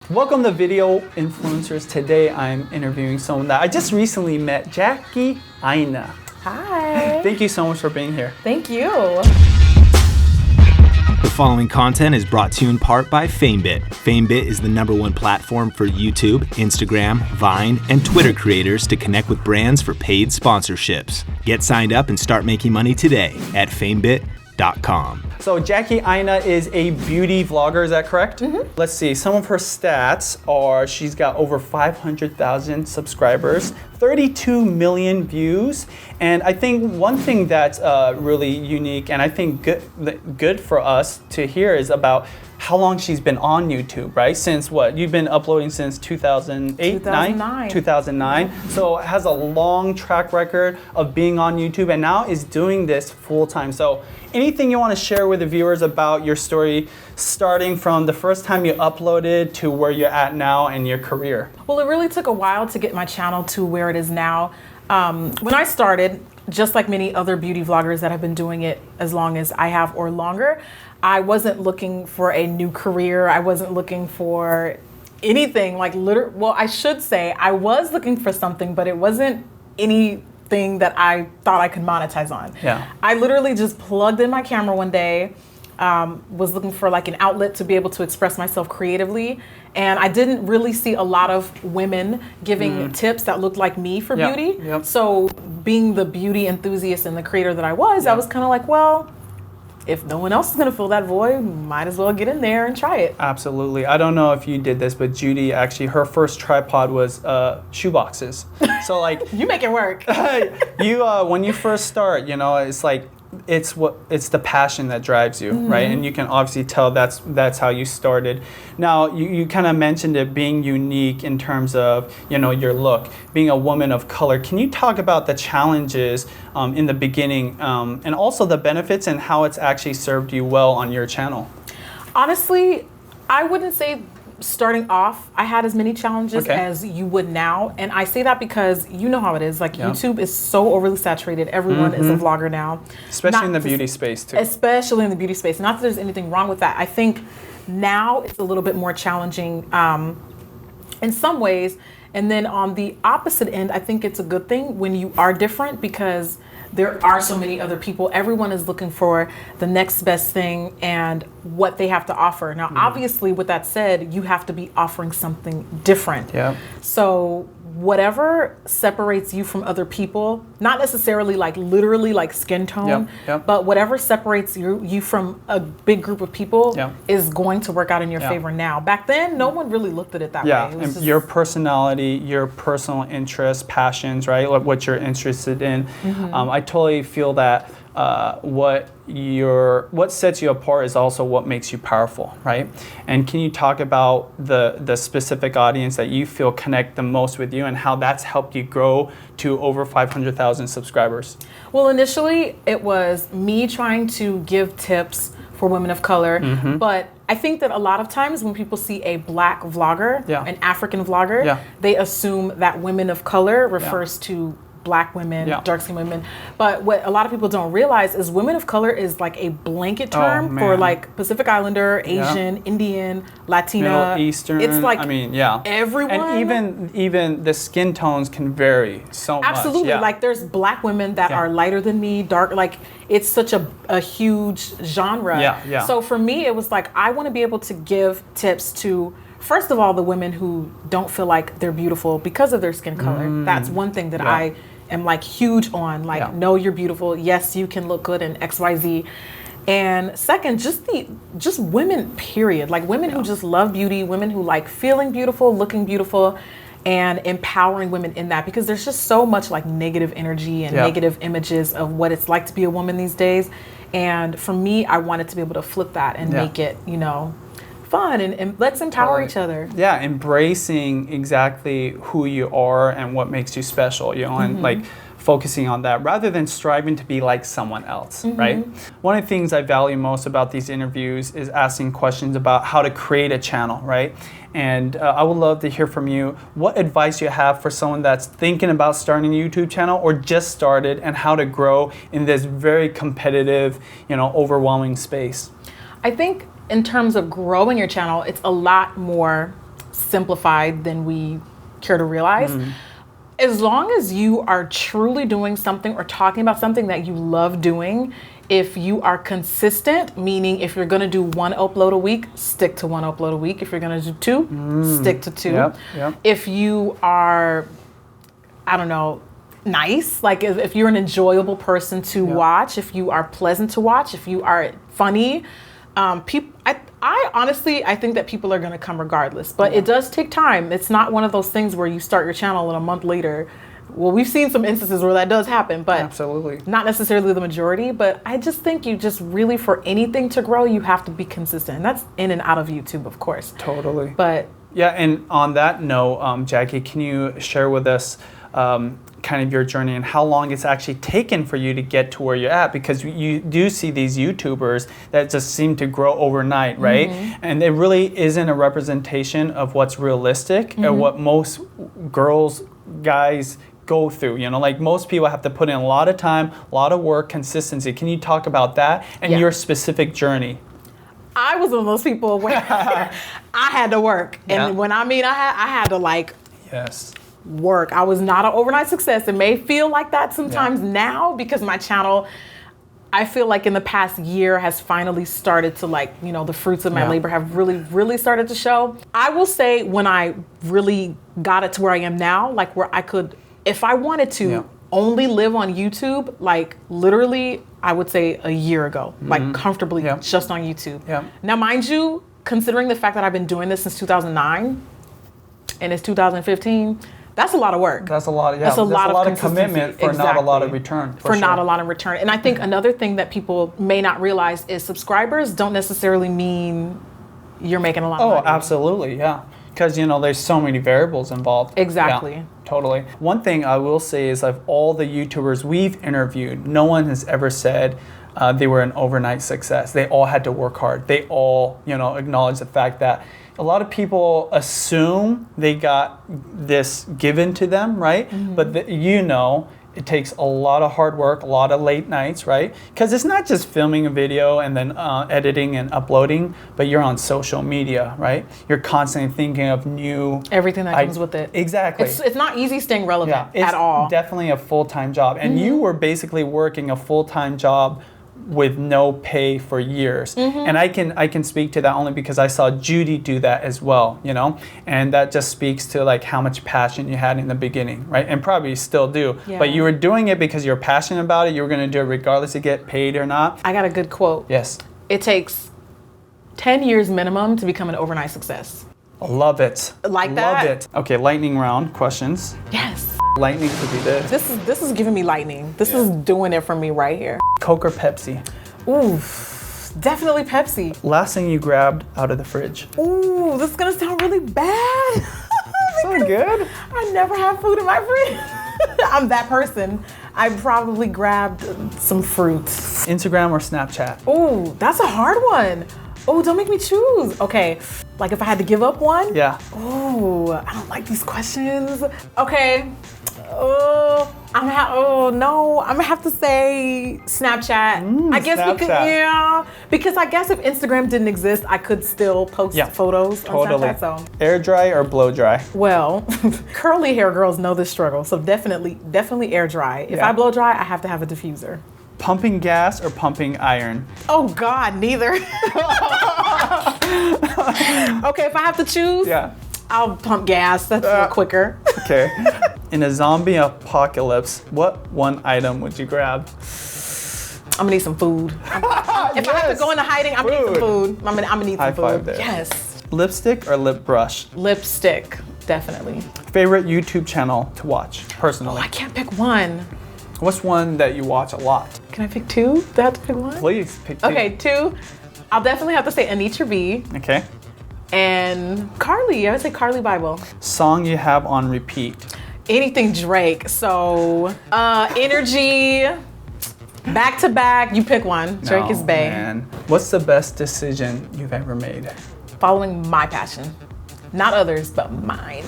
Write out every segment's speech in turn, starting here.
Welcome to Video Influencers. Today I'm interviewing someone that I just recently met, Jackie Aina. Hi. Thank you so much for being here. Thank you. The following content is brought to you in part by FameBit. FameBit is the #1 platform for YouTube, Instagram, Vine, and Twitter creators to connect with brands for paid sponsorships. Get signed up and start making money today at famebit.com. So Jackie Aina is a beauty vlogger, is that correct? Mm-hmm. Let's see, some of her stats are she's got over 500,000 subscribers, 32 million views, and I think one thing that's really unique and I think good for us to hear is about how long she's been on YouTube, right? Since what? You've been uploading since 2008? 2009. So has a long track record of being on YouTube and now is doing this full time. So anything you want to share with the viewers about your story, starting from the first time you uploaded to where you're at now in your career? Well, it really took a while to get my channel to where it is now. When I started, just like many other beauty vloggers that have been doing it as long as I have or longer, I wasn't looking for a new career. I wasn't looking for anything like well, I should say I was looking for something, but it wasn't anything that I thought I could monetize on. Yeah. I literally just plugged in my camera one day, was looking for like an outlet to be able to express myself creatively. And I didn't really see a lot of women giving tips that looked like me for beauty. Yep. So being the beauty enthusiast and the creator that I was, I was kind of like, well, if no one else is going to fill that void, might as well get in there and try it. Absolutely. I don't know if you did this, but Judy actually, her first tripod was shoe boxes. So like you make it work. You when you first start, you know, it's like it's the passion that drives you, right? And you can obviously tell that's how you started. Now you kind of mentioned it being unique in terms of, you know, your look, being a woman of color. Can you talk about the challenges in the beginning and also the benefits and how it's actually served you well on your channel? Honestly, I wouldn't say starting off I had as many challenges as you would now, and I say that because you know how it is, like YouTube is so overly saturated. Everyone is a vlogger now, especially in the beauty space too. Especially in the beauty space. Not that there's anything wrong with that. I think now it's a little bit more challenging in some ways, and then on the opposite end, I think it's a good thing when you are different because there are so many other people. Everyone is looking for the next best thing and what they have to offer. Now, obviously, with that said, you have to be offering something different. Yeah. So whatever separates you from other people, not necessarily like literally like skin tone, but whatever separates you from a big group of people is going to work out in your favor now. Back then, no one really looked at it that way. It was and your personality, your personal interests, passions, right? What you're interested in. I totally feel that what sets you apart is also what makes you powerful, right? And can you talk about the specific audience that you feel connect the most with you and how that's helped you grow to over 500,000 subscribers? Well, initially it was me trying to give tips for women of color, but I think that a lot of times when people see a black vlogger, an African vlogger, they assume that women of color refers to black women, dark-skinned women. But what a lot of people don't realize is women of color is like a blanket term for like Pacific Islander, Asian, Indian, Latina, Middle Eastern. It's like, I mean, everyone. And even the skin tones can vary so much. Absolutely. Like there's black women that are lighter than me, dark, like it's such a huge genre. So for me, it was like, I want to be able to give tips to, first of all, the women who don't feel like they're beautiful because of their skin color. That's one thing that I am like huge on, like, no, you're beautiful. Yes, you can look good in XYZ. And second, just women, period. Like women who just love beauty, women who like feeling beautiful, looking beautiful, and empowering women in that, because there's just so much like negative energy and negative images of what it's like to be a woman these days. And for me, I wanted to be able to flip that and make it, you know, fun and let's empower each other. Yeah, embracing exactly who you are and what makes you special, you know, and like focusing on that rather than striving to be like someone else, right? One of the things I value most about these interviews is asking questions about how to create a channel, right? And I would love to hear from you what advice you have for someone that's thinking about starting a YouTube channel or just started, and how to grow in this very competitive, you know, overwhelming space. I think in terms of growing your channel, it's a lot more simplified than we care to realize. As long as you are truly doing something or talking about something that you love doing, if you are consistent, meaning if you're going to do one upload a week, stick to one upload a week. If you're going to do two, stick to two. Yep. If you are, I don't know, nice, like if you're an enjoyable person to watch, if you are pleasant to watch, if you are funny, I honestly think that people are going to come regardless, but it does take time. It's not one of those things where you start your channel and a month later. Well, we've seen some instances where that does happen, but absolutely not necessarily the majority. But I just think you just really, for anything to grow, you have to be consistent. And that's in and out of YouTube, of course. Totally. But yeah, and on that note, Jackie, can you share with us kind of your journey and how long it's actually taken for you to get to where you're at? Because you do see these YouTubers that just seem to grow overnight, right? And it really isn't a representation of what's realistic or what most girls, guys go through. You know, like most people have to put in a lot of time, a lot of work, consistency. Can you talk about that and your specific journey? I was one of those people where I had to work. And when I mean I had to like work. I was not an overnight success. It may feel like that sometimes now because my channel, I feel like in the past year has finally started to like, you know, the fruits of my labor have really started to show. I will say when I really got it to where I am now, like where I could, if I wanted to only live on YouTube, like literally, I would say a year ago, like comfortably just on YouTube. Now, mind you, considering the fact that I've been doing this since 2009 and it's 2015, that's a lot of work. That's a lot of, that's a lot of commitment for not a lot of return. For not a lot of return. And I think another thing that people may not realize is subscribers don't necessarily mean you're making a lot of money. Oh, absolutely, yeah. Because, you know, there's so many variables involved. Exactly. Yeah, totally. One thing I will say is of all the YouTubers we've interviewed, no one has ever said they were an overnight success. They all had to work hard. They all, you know, acknowledge the fact that a lot of people assume they got this given to them, right? But you know, it takes a lot of hard work, a lot of late nights, right? Because it's not just filming a video and then editing and uploading, but you're on social media, right? You're constantly thinking of new... Everything that comes with it. Exactly. It's not easy staying relevant at all. It's definitely a full-time job. And you were basically working a full-time job with no pay for years. And I can speak to that only because I saw Judy do that as well, you know? And that just speaks to like how much passion you had in the beginning, right? And probably still do. But you were doing it because you're passionate about it. You were gonna do it regardless to get paid or not. I got a good quote. Yes. It takes 10 years minimum to become an overnight success. Love it. Like that? Love it. Okay, lightning round questions. Yes. Lightning could be this. This is giving me lightning. This is doing it for me right here. Coke or Pepsi? Ooh, definitely Pepsi. Last thing you grabbed out of the fridge? Ooh, this is gonna sound really bad. So good. I never have food in my fridge. I'm that person. I probably grabbed some fruits. Instagram or Snapchat? Ooh, that's a hard one. Oh, don't make me choose. Okay, like if I had to give up one? Yeah. Oh, I don't like these questions. Okay. I'm gonna have to say Snapchat. I guess Snapchat. because I guess if Instagram didn't exist, I could still post photos on Snapchat. So air dry or blow dry? Well, curly hair girls know this struggle, so definitely air dry. If I blow dry, I have to have a diffuser. Pumping gas or pumping iron? Oh God, neither. Okay, if I have to choose, I'll pump gas. That's a little quicker. Okay. In a zombie apocalypse, what one item would you grab? I'm gonna need some food. If I have to go into hiding, I'm gonna need some food. I'm gonna need some food. High five there. Yes. Lipstick or lip brush? Lipstick, definitely. Favorite YouTube channel to watch, personally? Oh, I can't pick one. What's one that you watch a lot? Can I pick two? Do I have to pick one? Please, pick two. Okay, two. I'll definitely have to say Anitra B. Okay. And Carly, I would say Carly Bible. Song you have on repeat? Anything Drake. So, Energy, Back to Back. You pick one. Drake is bae. Man. What's the best decision you've ever made? Following my passion. Not others, but mine.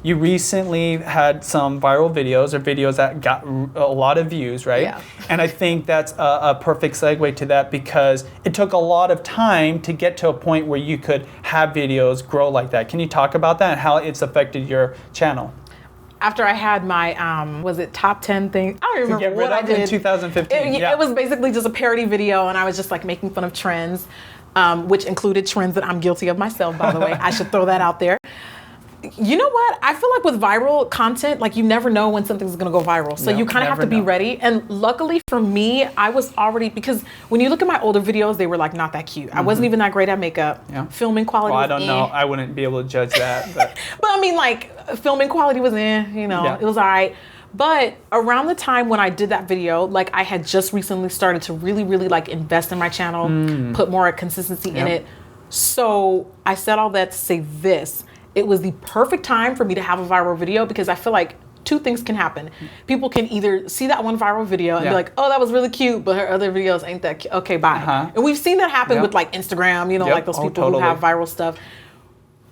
You recently had some viral videos or videos that got a lot of views, right? Yeah. And I think that's a perfect segue to that because it took a lot of time to get to a point where you could have videos grow like that. Can you talk about that and how it's affected your channel? After I had my, was it top 10 thing? I don't remember what I did. In 2015, It was basically just a parody video and I was just like making fun of trends, which included trends that I'm guilty of myself, by the way. I should throw that out there. You know what? I feel like with viral content, like you never know when something's gonna go viral. So you kind of have to be ready. And luckily for me, I was already, because when you look at my older videos, they were like not that cute. I wasn't even that great at makeup. Filming quality was I don't know. I wouldn't be able to judge that. But, but I mean, like filming quality was it was all right. But around the time when I did that video, like I had just recently started to really, really like invest in my channel, put more consistency in it. So I said all that to say this. It was the perfect time for me to have a viral video because I feel like two things can happen. People can either see that one viral video and be like, oh, that was really cute, but her other videos ain't that cute. Okay, bye. And we've seen that happen with like Instagram, like those people who have viral stuff.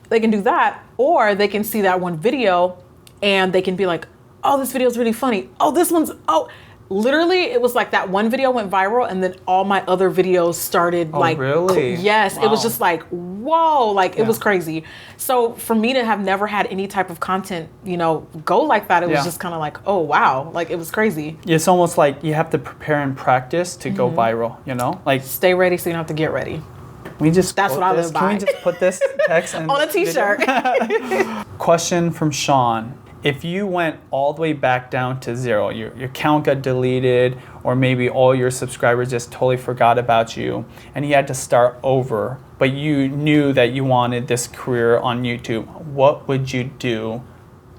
They can do that, or they can see that one video and they can be like, oh, this video is really funny. Oh, this one's, literally, it was like that one video went viral and then all my other videos started really? Yes, it was just like, whoa, like it was crazy. So for me to have never had any type of content, go like that, it was just kind of like, oh, wow, like it was crazy. It's almost like you have to prepare and practice to go viral, like stay ready so you don't have to get ready. That's what I live by. Can we just put this text on a t-shirt? Question from Sean. If you went all the way back down to zero, your account got deleted, or maybe all your subscribers just totally forgot about you, and you had to start over, but you knew that you wanted this career on YouTube, what would you do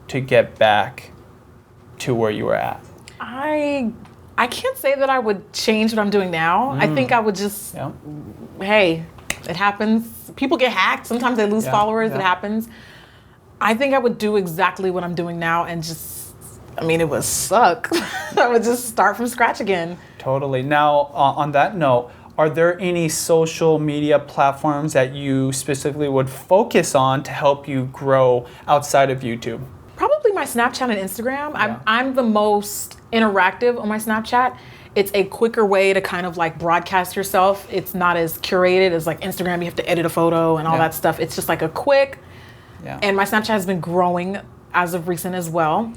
to get back to where you were at? I can't say that I would change what I'm doing now. I think I would just, hey, it happens. People get hacked. Sometimes they lose followers. It happens. I think I would do exactly what I'm doing now and it would suck. I would just start from scratch again. Totally. Now, on that note, are there any social media platforms that you specifically would focus on to help you grow outside of YouTube? Probably my Snapchat and Instagram. I'm the most interactive on my Snapchat. It's a quicker way to kind of like broadcast yourself. It's not as curated as like Instagram. You have to edit a photo and all that stuff. It's just like a quick. And my Snapchat has been growing as of recent as well.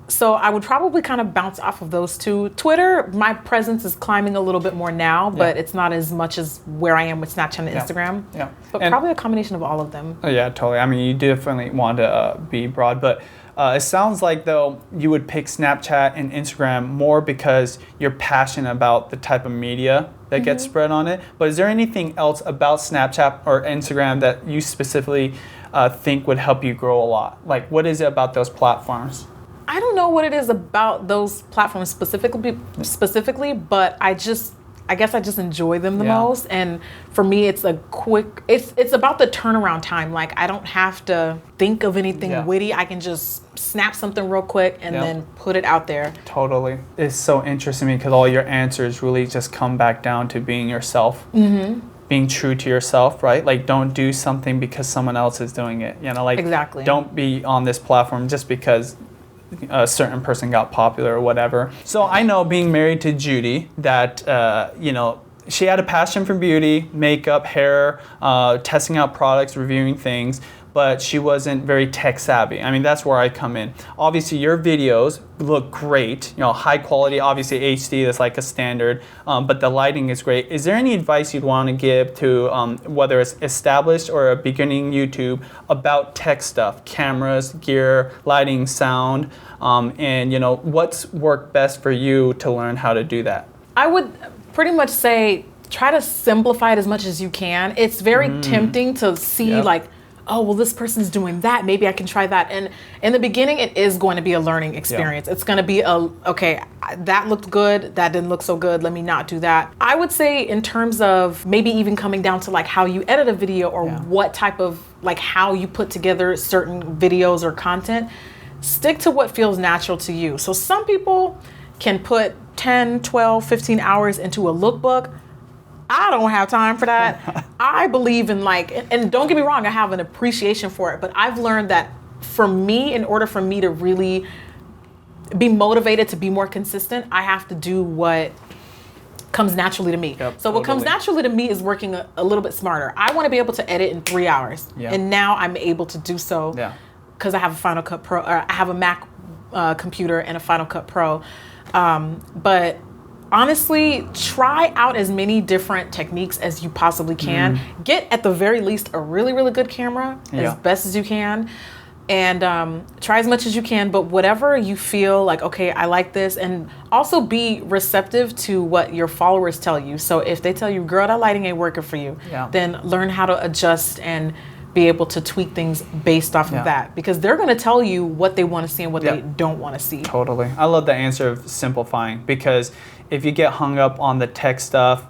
So I would probably kind of bounce off of those two. Twitter, my presence is climbing a little bit more now, but it's not as much as where I am with Snapchat and Instagram. But probably a combination of all of them. Yeah, totally. I mean, you definitely want to be broad, but it sounds like though you would pick Snapchat and Instagram more because you're passionate about the type of media that gets spread on it. But is there anything else about Snapchat or Instagram that you specifically think would help you grow a lot? Like, what is it about those platforms? I don't know what it is about those platforms specifically, but I guess I just enjoy them the most. And for me, it's it's about the turnaround time. Like I don't have to think of anything witty. I can just snap something real quick and then put it out there. Totally. It's so interesting because all your answers really just come back down to being yourself. Being true to yourself, right? Like don't do something because someone else is doing it. Exactly. Don't be on this platform just because a certain person got popular or whatever. So I know being married to Judy that, she had a passion for beauty, makeup, hair, testing out products, reviewing things, but she wasn't very tech savvy. I mean, that's where I come in. Obviously, your videos look great, high quality, obviously HD, that's like a standard, but the lighting is great. Is there any advice you'd want to give to whether it's established or a beginning YouTube about tech stuff, cameras, gear, lighting, sound, and what's worked best for you to learn how to do that? I would pretty much say try to simplify it as much as you can. It's very tempting to see oh, well, this person's doing that. Maybe I can try that. And in the beginning, it is going to be a learning experience. It's going to be okay, that looked good. That didn't look so good. Let me not do that. I would say in terms of maybe even coming down to like how you edit a video or what type of, like how you put together certain videos or content, stick to what feels natural to you. So some people can put 10, 12, 15 hours into a lookbook. I don't have time for that. I believe in and don't get me wrong, I have an appreciation for it, but I've learned that for me, in order for me to really be motivated to be more consistent, I have to do what comes naturally to me. So what comes naturally to me is working a little bit smarter. I want to be able to edit in 3 hours. And now I'm able to do so because I have a Final Cut Pro, or I have a Mac computer and a Final Cut Pro. But honestly, try out as many different techniques as you possibly can. Get, at the very least, a really, really good camera as best as you can. And try as much as you can, but whatever you feel like, okay, I like this, and also be receptive to what your followers tell you. So if they tell you, girl, that lighting ain't working for you, then learn how to adjust and be able to tweak things based off of that, because they're going to tell you what they want to see and what they don't want to see. Totally. I love the answer of simplifying, because if you get hung up on the tech stuff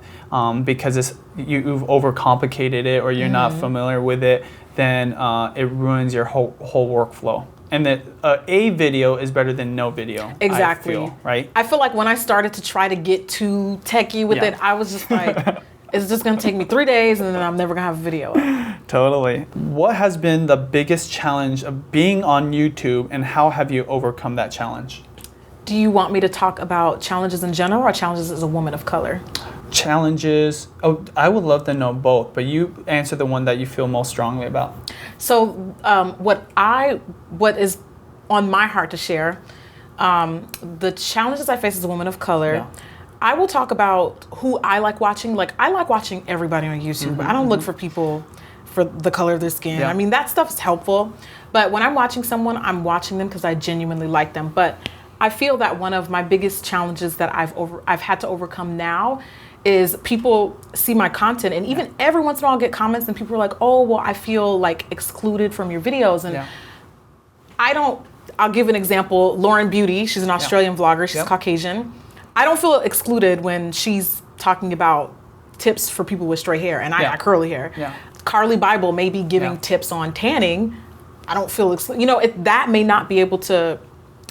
because you've overcomplicated it, or you're not familiar with it, then it ruins your whole workflow. And that a video is better than no video. Exactly. I feel, right? I feel like when I started to try to get too techie with it, I was just like, it's just gonna take me 3 days and then I'm never gonna have a video up. Totally. What has been the biggest challenge of being on YouTube, and how have you overcome that challenge? Do you want me to talk about challenges in general or challenges as a woman of color? Challenges. Oh, I would love to know both, but you answer the one that you feel most strongly about. So what is on my heart to share, the challenges I face as a woman of color, I will talk about who I like watching. Like, I like watching everybody on YouTube. I don't look for people for the color of their skin. I mean, that stuff is helpful, but when I'm watching someone, I'm watching them because I genuinely like them. But I feel that one of my biggest challenges that I've had to overcome now is people see my content, and even every once in a while I'll get comments and people are like, oh, well, I feel like excluded from your videos. And I'll give an example. Lauren Beauty, she's an Australian vlogger, she's Caucasian. I don't feel excluded when she's talking about tips for people with straight hair, and I got curly hair. Carly Bible may be giving tips on tanning. I don't feel excluded. You know, that may not be able to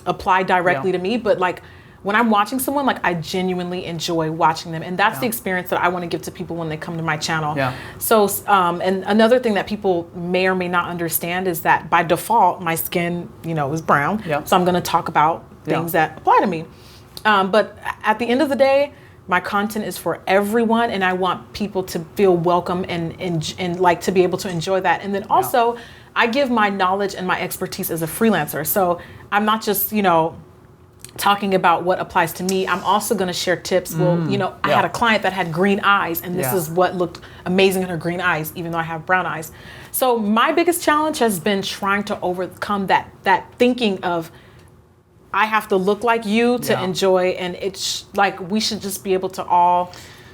apply directly to me, but like, when I'm watching someone, like, I genuinely enjoy watching them. And that's the experience that I want to give to people when they come to my channel. So, and another thing that people may or may not understand is that by default, my skin, is brown. So I'm going to talk about things that apply to me. But at the end of the day, my content is for everyone, and I want people to feel welcome and like to be able to enjoy that. And then also, I give my knowledge and my expertise as a freelancer. So I'm not just, talking about what applies to me. I'm also going to share tips. I had a client that had green eyes, and this is what looked amazing in her green eyes, even though I have brown eyes. So my biggest challenge has been trying to overcome that thinking of, I have to look like you to enjoy, and it's like we should just be able to all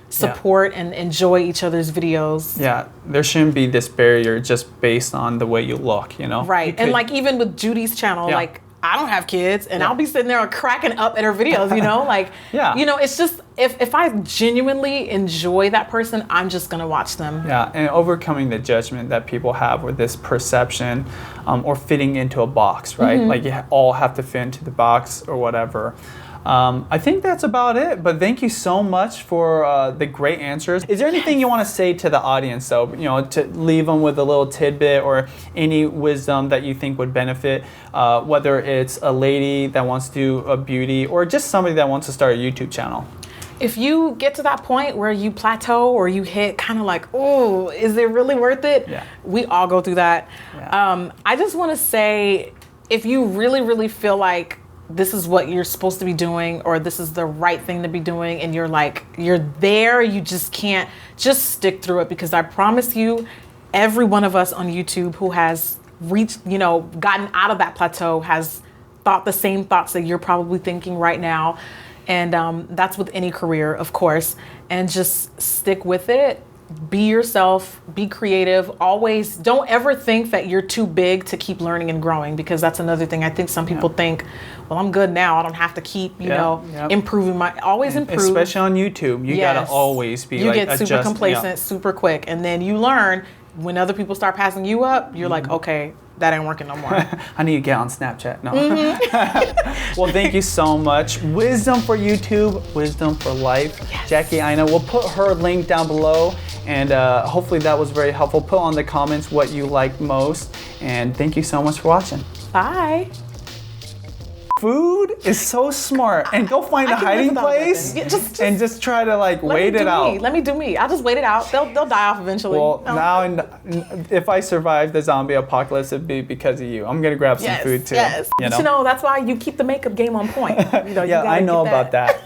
support and enjoy each other's videos. There shouldn't be this barrier just based on the way you look, Right. And like, even with Judy's channel, like, I don't have kids, and I'll be sitting there cracking up at her videos, like, it's just, if I genuinely enjoy that person, I'm just going to watch them. And overcoming the judgment that people have with this perception or fitting into a box, right? Like, you all have to fit into the box or whatever. I think that's about it, but thank you so much for the great answers. Is there anything you want to say to the audience, though, to leave them with a little tidbit or any wisdom that you think would benefit, whether it's a lady that wants to do a beauty or just somebody that wants to start a YouTube channel? If you get to that point where you plateau or you hit kind of like, oh, is it really worth it? We all go through that. I just want to say, if you really, really feel like this is what you're supposed to be doing, or this is the right thing to be doing, and you're there, you just can't, just stick through it, because I promise you, every one of us on YouTube who has reached, gotten out of that plateau has thought the same thoughts that you're probably thinking right now. And that's with any career, of course, and just stick with it. Be yourself, be creative. Always, don't ever think that you're too big to keep learning and growing, because that's another thing. I think some people think, well, I'm good now, I don't have to keep, improving always improve. Especially on YouTube, you gotta always be get super complacent super quick, and then you learn when other people start passing you up, you're like, okay, that ain't working no more. I need to get on Snapchat. No. Well, thank you so much. Wisdom for YouTube, wisdom for life. Jackie Aina. We'll put her link down below. And hopefully that was very helpful. Put on the comments what you liked most. And thank you so much for watching. Bye. Food is so smart. And go find a hiding place and just try to like wait it out. Let me do me. I'll just wait it out. They'll die off eventually. Well, if I survive the zombie apocalypse, it'd be because of you. I'm gonna grab some food too. Yes. But that's why you keep the makeup game on point. Yeah, I know about that.